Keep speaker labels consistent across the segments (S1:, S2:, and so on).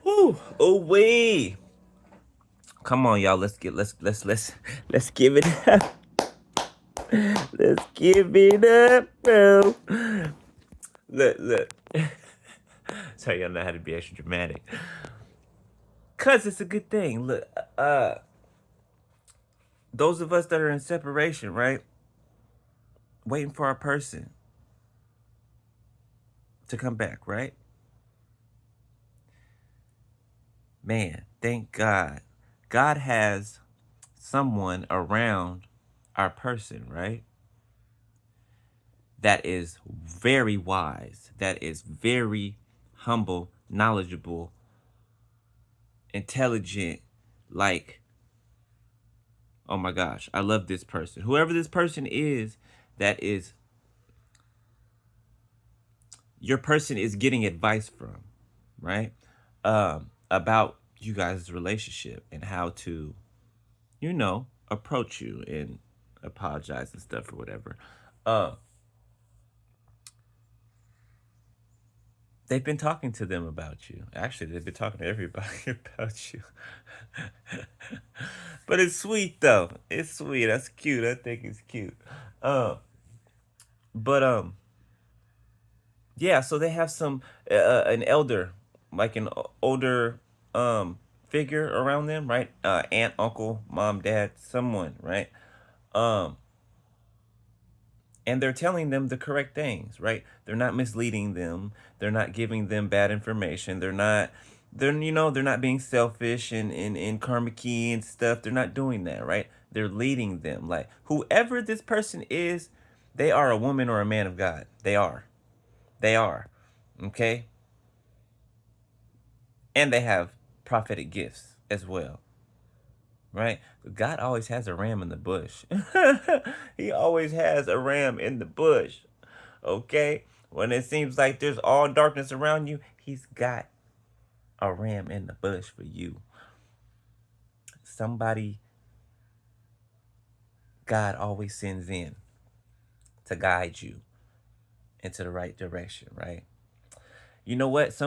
S1: Whew, oh wee. Come on, y'all. Let's give it up. Let's give it up, bro. Look. Sorry, y'all know how to be extra dramatic. Cause it's a good thing. Look, uh, those of us that are in separation, right? Waiting for our person to come back, right? Man, thank God. God has someone around our person, right? That is very wise, that is very humble, knowledgeable, intelligent. Like, oh my gosh, I love this person. Whoever this person is, that is your person is getting advice from, right? About you guys' relationship and how to, approach you and apologize and stuff or whatever. Uh, they've been talking to them about you. Actually, they've been talking to everybody about you. But it's sweet though. It's sweet. That's cute. I think it's cute. Um, but yeah. So they have some an elder, like an older figure around them, right? Aunt, uncle, mom, dad, someone, right? Um, and they're telling them the correct things, right? They're not misleading them. They're not giving them bad information. They're not being selfish and karma key and stuff. They're not doing that, right? They're leading them. Like whoever this person is, they are a woman or a man of God. They are. They are. Okay? And they have prophetic gifts as well. Right? God always has a ram in the bush. He always has a ram in the bush. Okay? When it seems like there's all darkness around you, he's got a ram in the bush for you. Somebody God always sends in to guide you into the right direction, right? You know what?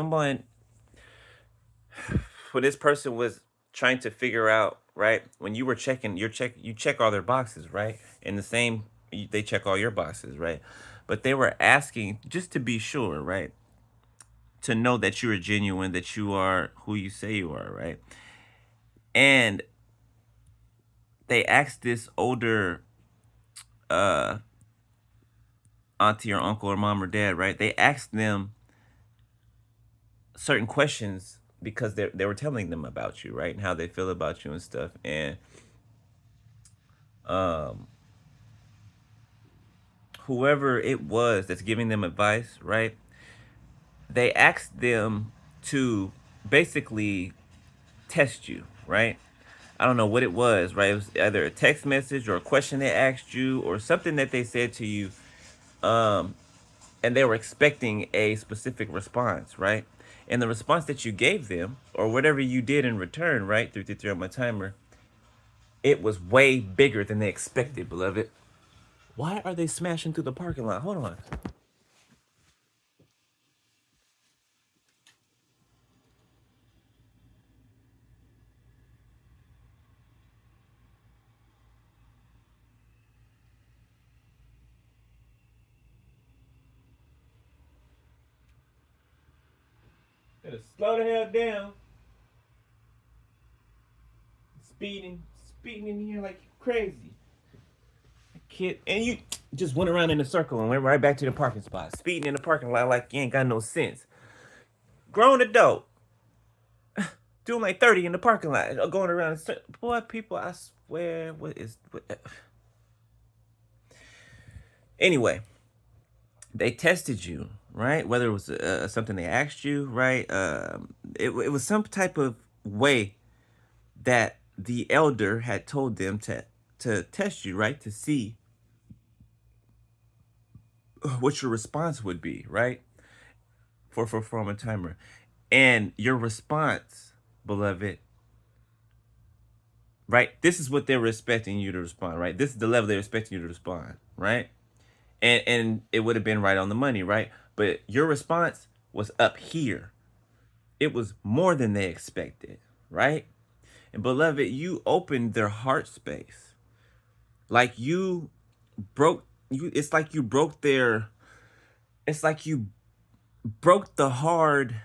S1: When this person was trying to figure out, right? When you were checking, you check all their boxes, right? And the same, they check all your boxes, right? But they were asking just to be sure, right? To know that you are genuine, that you are who you say you are, right? And they asked this older uh auntie or uncle or mom or dad, right? They asked them certain questions because they were telling them about you, right? And how they feel about you and stuff. And um whoever it was that's giving them advice, right? They asked them to basically test you, right? I don't know what it was, right? It was either a text message or a question they asked you or something that they said to you. Um, and they were expecting a specific response, right? And the response that you gave them, or whatever you did in return, right, through on my timer, it was way bigger than they expected, beloved. Why are they smashing through the parking lot? Hold on. Better slow the hell down. Speeding in here like crazy. Kid, and you just went around in a circle and went right back to the parking spot, speeding in the parking lot like you ain't got no sense. Grown adult, doing like 30 in the parking lot, going around. Boy, people, I swear, what is? Anyway, they tested you, right? Whether it was something they asked you, right? It was some type of way that the elder had told them to test you, right? To see what your response would be, right? For a timer. And your response, beloved, right? This is what they're expecting you to respond, right? This is the level they're expecting you to respond, right? And it would have been right on the money, right? But your response was up here. It was more than they expected, right? And beloved, you opened their heart space. Like you broke you it's like you broke their it's like you broke the hard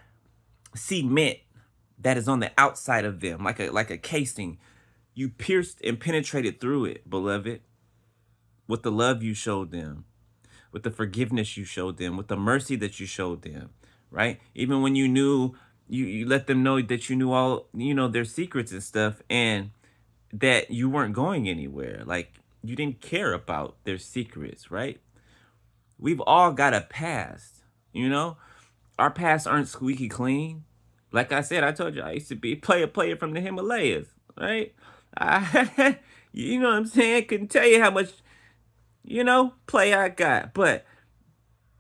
S1: cement that is on the outside of them, like a casing. You pierced and penetrated through it, beloved, with the love you showed them, with the forgiveness you showed them, with the mercy that you showed them, right? Even when you knew, you let them know that you knew all, their secrets and stuff, and that you weren't going anywhere. Like you didn't care about their secrets, right? We've all got a past, you know? Our pasts aren't squeaky clean. Like I said, I told you I used to be a player from the Himalayas, right? I, you know what I'm saying? Couldn't tell you how much, play I got, but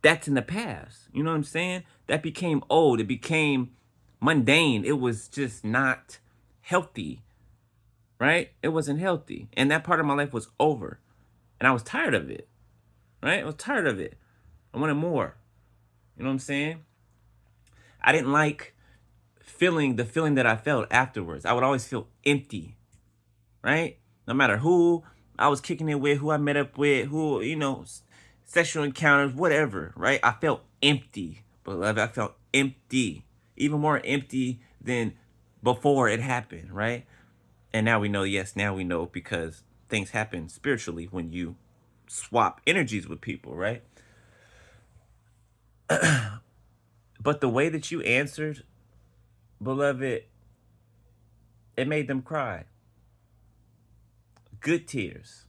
S1: that's in the past. You know what I'm saying? That became old. It became mundane. It was just not healthy, right? It wasn't healthy. And that part of my life was over. And I was tired of it, right? I was tired of it. I wanted more. You know what I'm saying? I didn't like feeling the feeling that I felt afterwards. I would always feel empty, right? No matter who I was kicking it with, who I met up with, who, sexual encounters, whatever, right? I felt empty, beloved. I felt empty, even more empty than before it happened, right? And now we know, yes, now we know because things happen spiritually when you swap energies with people, right? But the way that you answered, beloved, it made them cry. Good tears.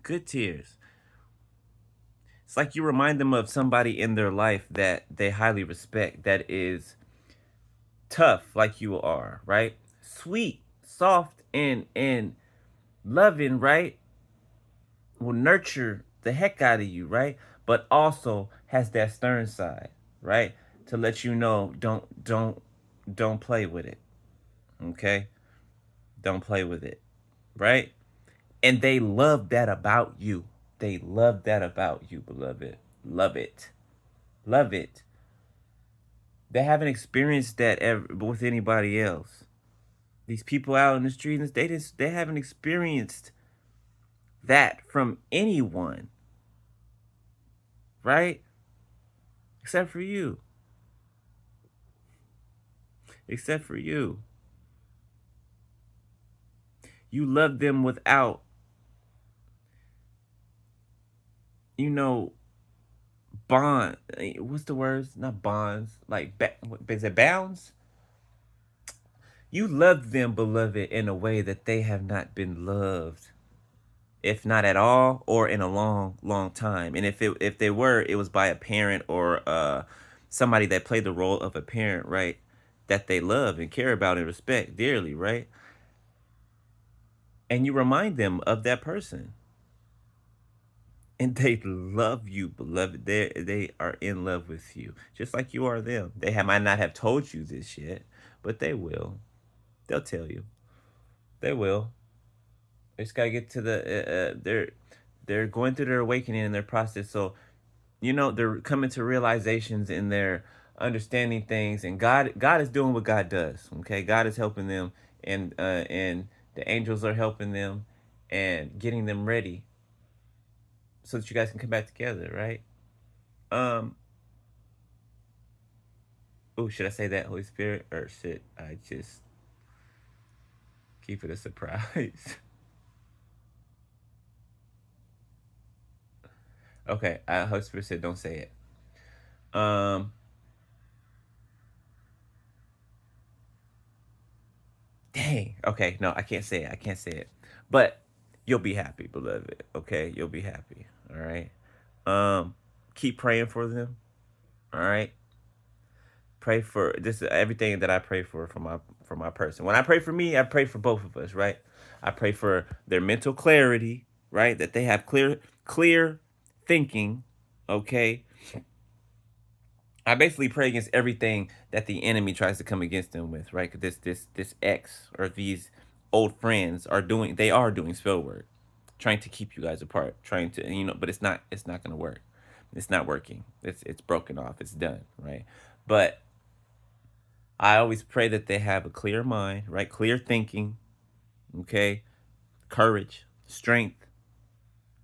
S1: Good tears. It's like you remind them of somebody in their life that they highly respect, that is tough like you are, right? Sweet, soft, and loving, right? Will nurture the heck out of you, right? But also has that stern side, right? To let you know, don't play with it. Okay? Don't play with it. Right? And they love that about you. They love that about you, beloved. Love it. Love it. They haven't experienced that ever with anybody else. These people out in the streets, they haven't experienced that from anyone, right? Except for you. Except for you. You love them without, you know, bond. What's the words? Not bonds. Like, is it bounds? You love them, beloved, in a way that they have not been loved, if not at all, or in a long, long time. And if they were, it was by a parent or somebody that played the role of a parent, right? That they love and care about and respect dearly, right? And you remind them of that person, and they love you, beloved. They are in love with you, just like you are them. Might not have told you this yet, but they will. They'll tell you. They will. They just gotta get to they're going through their awakening in their process. So they're coming to realizations in their understanding things, and God is doing what God does. Okay, God is helping them, and the angels are helping them and getting them ready so that you guys can come back together, right? Um. Oh, should I say that, Holy Spirit, or should I just keep it a surprise? Okay, Holy Spirit said, "Don't say it." Dang. Okay, no, I can't say it. I can't say it. But you'll be happy, beloved. Okay, you'll be happy. All right. Um, keep praying for them. All right. Pray for this is everything that I pray for my person. When I pray for me, I pray for both of us, right? I pray for their mental clarity, right? That they have clear thinking, okay? I basically pray against everything that the enemy tries to come against them with, right? 'Cause this ex or these old friends are doing spell work, trying to keep you guys apart, trying to but it's not gonna work. It's not working. It's broken off. It's done, right? But I always pray that they have a clear mind, right? Clear thinking, okay? Courage, strength,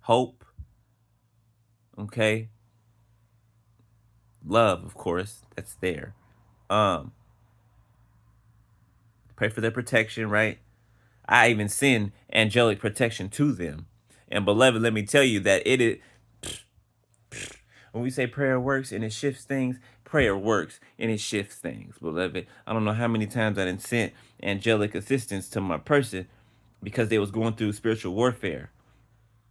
S1: hope, okay? Love, of course, that's there. Um, Pray for their protection, right? I even send angelic protection to them. And beloved, let me tell you that it is, when we say prayer works and it shifts things, prayer works and it shifts things, beloved. I don't know how many times I done sent angelic assistance to my person because they was going through spiritual warfare,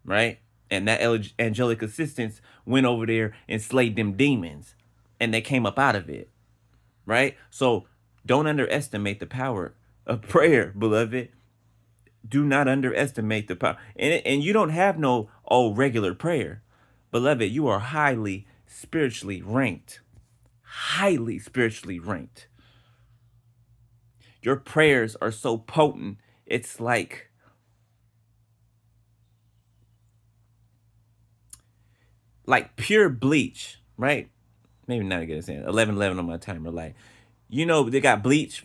S1: right? And that angelic assistance went over there and slayed them demons, and they came up out of it, right? So don't underestimate the power of prayer, beloved. Do not underestimate the power. And you don't have no regular prayer. Beloved, you are highly spiritually ranked. Highly spiritually ranked. Your prayers are so potent. It's like pure bleach, right? Maybe not a good example. 11:11 on my timer. Like, they got bleach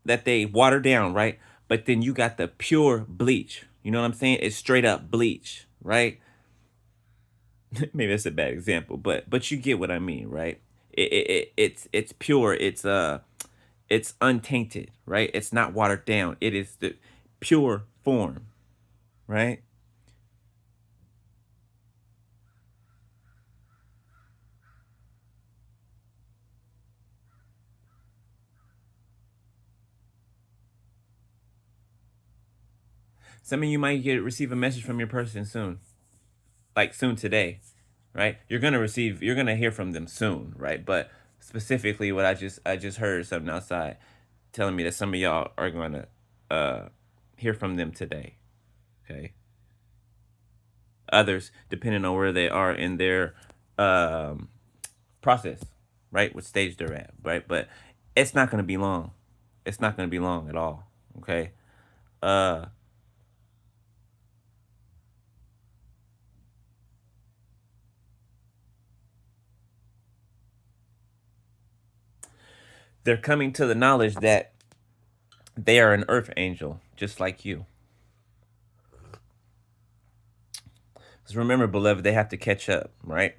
S1: that they water down, right? But then you got the pure bleach. You know what I'm saying? It's straight up bleach, right? Maybe that's a bad example, but you get what I mean, right? It's pure. It's untainted, right? It's not watered down. It is the pure form, right? Some of you might receive a message from your person soon, like soon today, right? You're gonna hear from them soon, right? But specifically, what I just heard something outside telling me that some of y'all are gonna uh hear from them today. Okay. Others, depending on where they are in their um process, right? What stage they're at, right? But it's not gonna be long. It's not gonna be long at all. Okay. Uh they're coming to the knowledge that they are an earth angel, just like you. Because remember, beloved, they have to catch up, right?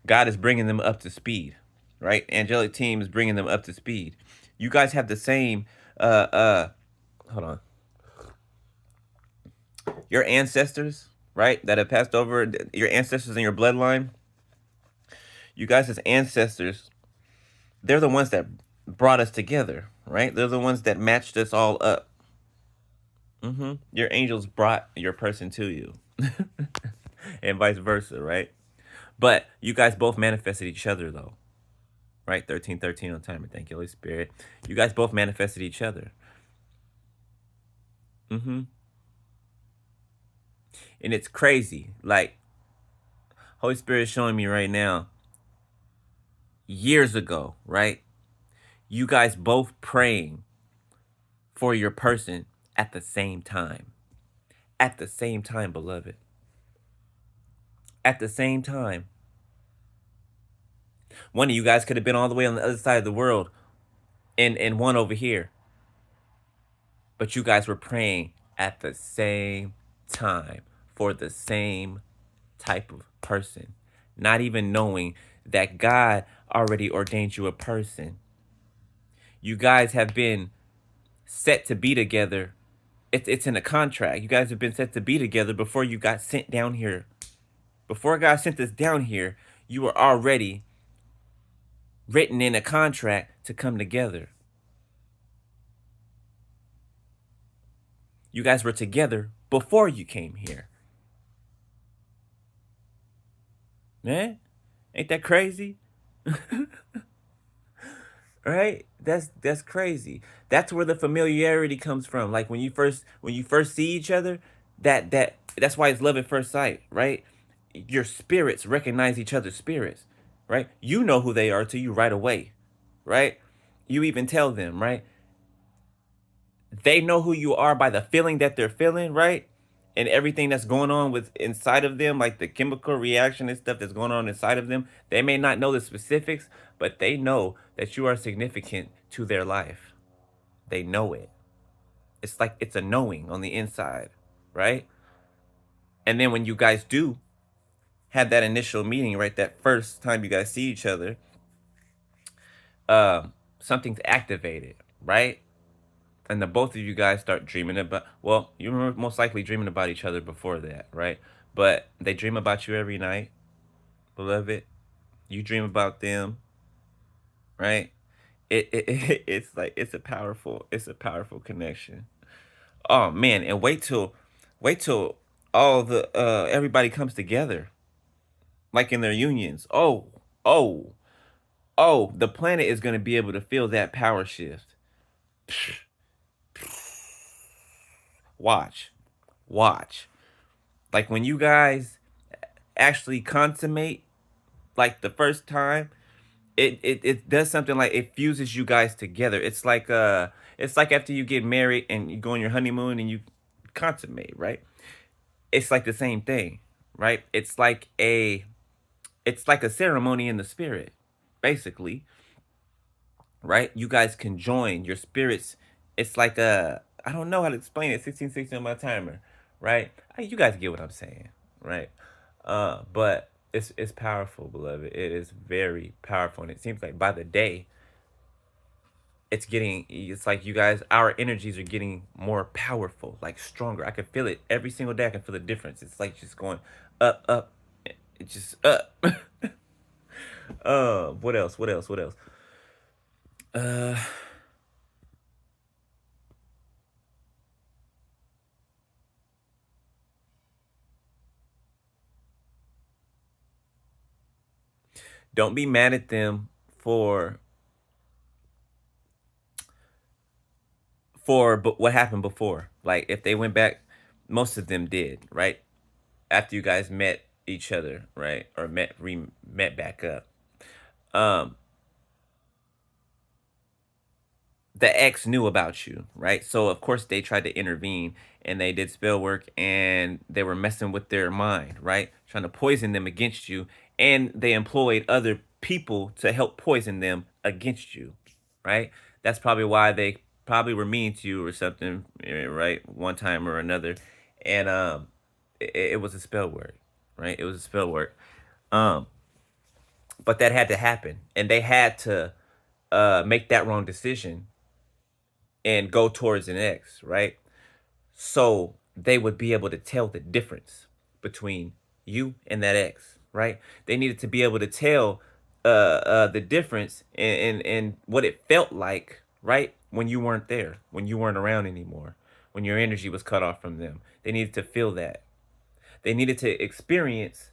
S1: God is bringing them up to speed, right? Angelic team is bringing them up to speed. You guys have the same. Hold on. Your ancestors, right, that have passed over, your ancestors in your bloodline. You guys as ancestors, they're the ones that brought us together, right? They're the ones that matched us all up. Your angels brought your person to you, and vice versa, right? But you guys both manifested each other, though, right? 1313 on timer. Thank you, Holy Spirit. You guys both manifested each other. And it's crazy. Like, Holy Spirit is showing me right now, years ago, right? You guys both praying for your person at the same time. At the same time, beloved. At the same time. One of you guys could have been all the way on the other side of the world and one over here. But you guys were praying at the same time for the same type of person, not even knowing that God already ordained you a person. You guys have been set to be together. It's in a contract. You guys have been set to be together before you got sent down here. Before God sent us down here, you were already written in a contract to come together. You guys were together before you came here. Man, ain't that crazy? Right? That's crazy. That's where the familiarity comes from. Like when you first see each other, that's why it's love at first sight, right? Your spirits recognize each other's spirits, right? You know who they are to you right away, right? You even tell them, right? They know who you are by the feeling that they're feeling, right? and everything that's going on with inside of them, like the chemical reaction and stuff that's going on inside of them, they may not know the specifics, but they know that you are significant to their life. They know it. It's like it's a knowing on the inside, right? And then when you guys do have that initial meeting, right, that first time you guys see each other, something's activated, right? And the both of you guys start dreaming about, well, you were most likely dreaming about each other before that, right? But they dream about you every night, beloved. You dream about them, right? It's like it's a powerful connection. Oh man, and wait till all the everybody comes together, like in their unions. Oh, the planet is gonna be able to feel that power shift. Watch, watch. Like when you guys actually consummate, like the first time, it does something like it fuses you guys together. It's like after you get married and you go on your honeymoon and you consummate, right? It's like the same thing, right? It's like a ceremony in the spirit, basically, right? You guys can join your spirits. It's like a, I don't know how to explain it. 1660 on my timer, right? You guys get what I'm saying, right? But it's powerful, beloved. It is very powerful, and it seems like by the day, it's like you guys, our energies are getting more powerful, like stronger. I can feel it every single day. I can feel the difference. It's like just going up, up. It's just up. What else? What else? What else? Uh, don't be mad at them for but what happened before. Like if they went back, most of them did, right? After you guys met each other, right? Or met back up. Um the ex knew about you, right? So of course they tried to intervene and they did spell work and they were messing with their mind, right? Trying to poison them against you, and they employed other people to help poison them against you, right? That's probably why they probably were mean to you or something, right? One time or another. And it was a spell work, right? It was a spell work. Um but that had to happen, and they had to make that wrong decision and go towards an ex, right? So they would be able to tell the difference between you and that ex, right? They needed to be able to tell the difference and what it felt like, right? When you weren't there, when you weren't around anymore, when your energy was cut off from them. They needed to feel that. They needed to experience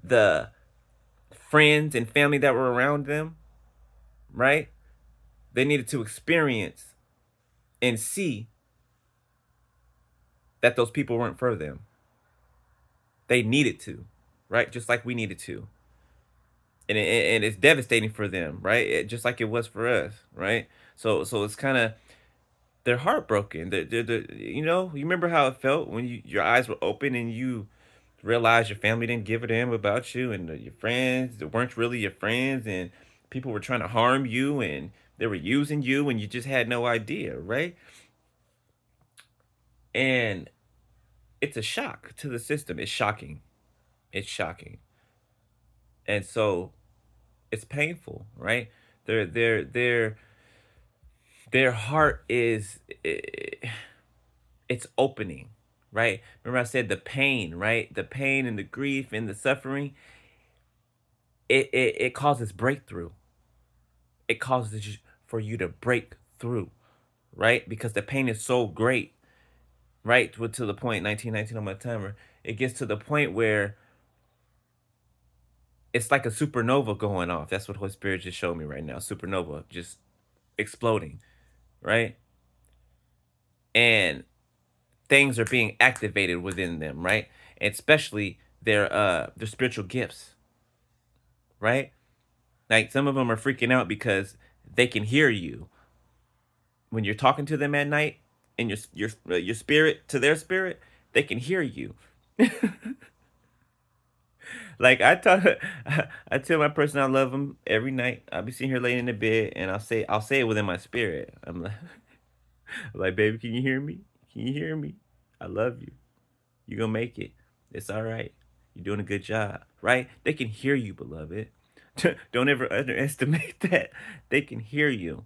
S1: the friends and family that were around them, right? They needed to experience and see that those people weren't for them. They needed to, right? Just like we needed to. And it's devastating for them, right? Just like it was for us, right? So it's kind of, they're heartbroken. You know, you remember how it felt when your eyes were open and you realized your family didn't give a damn about you, and your friends that weren't really your friends, and people were trying to harm you, and they were using you, and you just had no idea, right? And it's a shock to the system. It's shocking. It's shocking. And so it's painful, right? Their their heart is it's opening, right? Remember I said the pain, right? The pain and the grief and the suffering, it causes breakthrough. It causes for you to break through, right? Because the pain is so great, right? To the point, 1919 on my timer, it gets to the point where it's like a supernova going off. That's what Holy Spirit just showed me right now. Supernova just exploding, right? And things are being activated within them, right? And especially their spiritual gifts, right? Like some of them are freaking out because they can hear you when you're talking to them at night, and your spirit to their spirit. They can hear you. Like I tell my person I love them every night. I'll be sitting here laying in the bed, and I'll say it within my spirit. I'm like, like, baby, can you hear me? Can you hear me? I love you. You gonna make it. It's all right. You're doing a good job, right? They can hear you, beloved. Don't ever underestimate that. They can hear you,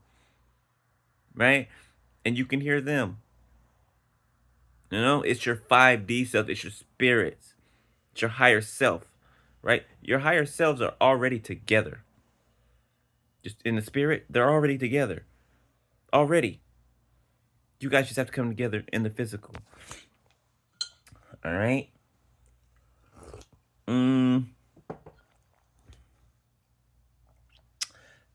S1: right? And you can hear them. You know, it's your 5D self. It's your spirits. It's your higher self, right? Your higher selves are already together. Just in the spirit, they're already together. Already. You guys just have to come together in the physical. All right?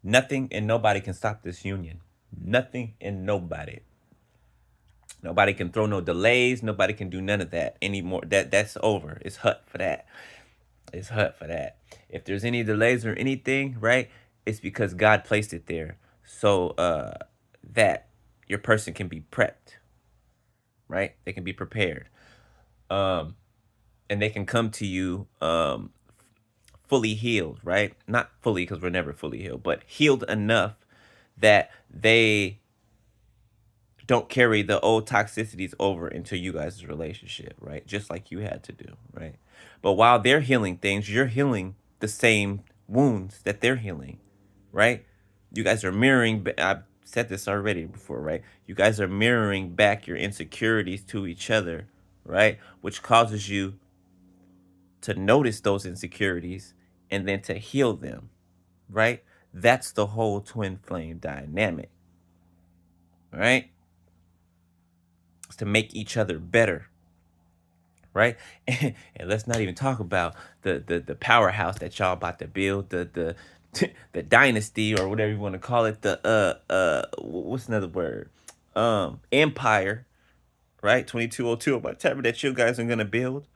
S1: Nothing and nobody can stop this union. Nothing and nobody. Nobody can throw no delays. Nobody can do none of that anymore. That's over. It's hut for that. It's hut for that. If there's any delays or anything, right, it's because God placed it there so that your person can be prepped, right? They can be prepared, and they can come to you fully healed, right? Not fully because we're never fully healed, but healed enough that they don't carry the old toxicities over into you guys' relationship, right? Just like you had to do, right? But while they're healing things, you're healing the same wounds that they're healing, right? You guys are mirroring, I've said this already before, right? You guys are mirroring back your insecurities to each other, right? Which causes you to notice those insecurities and then to heal them, right? That's the whole twin flame dynamic, right? It's to make each other better, right? And let's not even talk about the powerhouse that y'all about to build, the the dynasty or whatever you want to call it, the what's another word? Empire, right? 2202 or whatever that you guys are gonna build.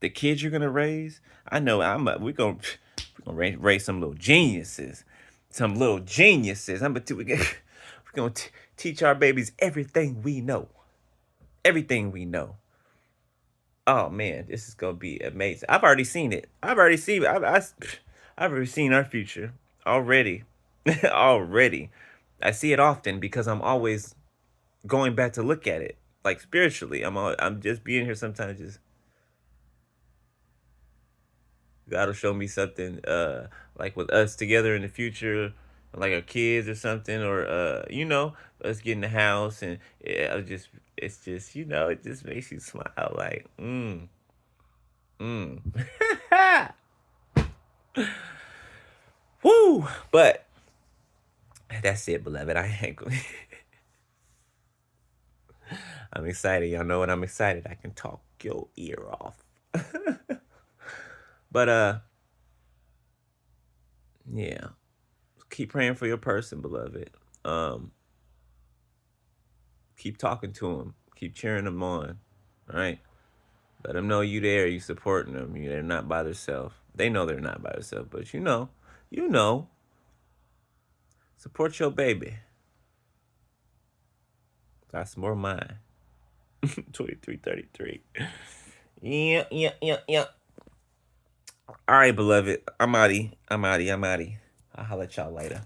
S1: The kids you're gonna raise, I know we're gonna raise some little geniuses, some little geniuses. We're gonna teach our babies everything we know, everything we know. Oh man, this is gonna be amazing. I've already seen it. I've already seen. I've already seen our future already, already. I see it often because I'm always going back to look at it, like spiritually. I'm just being here sometimes. Just God will show me something, like with us together in the future, like our kids or something, or us getting the house, and it's just it just makes you smile, like mm. Woo! But that's it, beloved. I ain't going. I'm excited. Y'all know when I'm excited, I can talk your ear off. But yeah. Keep praying for your person, beloved. Um, keep talking to them. Keep cheering them on. All right. Let them know you there. You supporting them. They're not by themselves. They know they're not by themselves, but you know. Support your baby. Got some more mine. 2333. Yeah. All right, beloved. I'm outie. I'll holler at y'all later.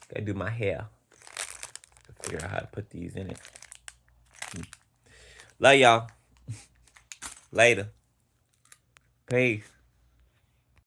S1: Gotta do my hair. Figure out how to put these in it. Love y'all. Later. Peace.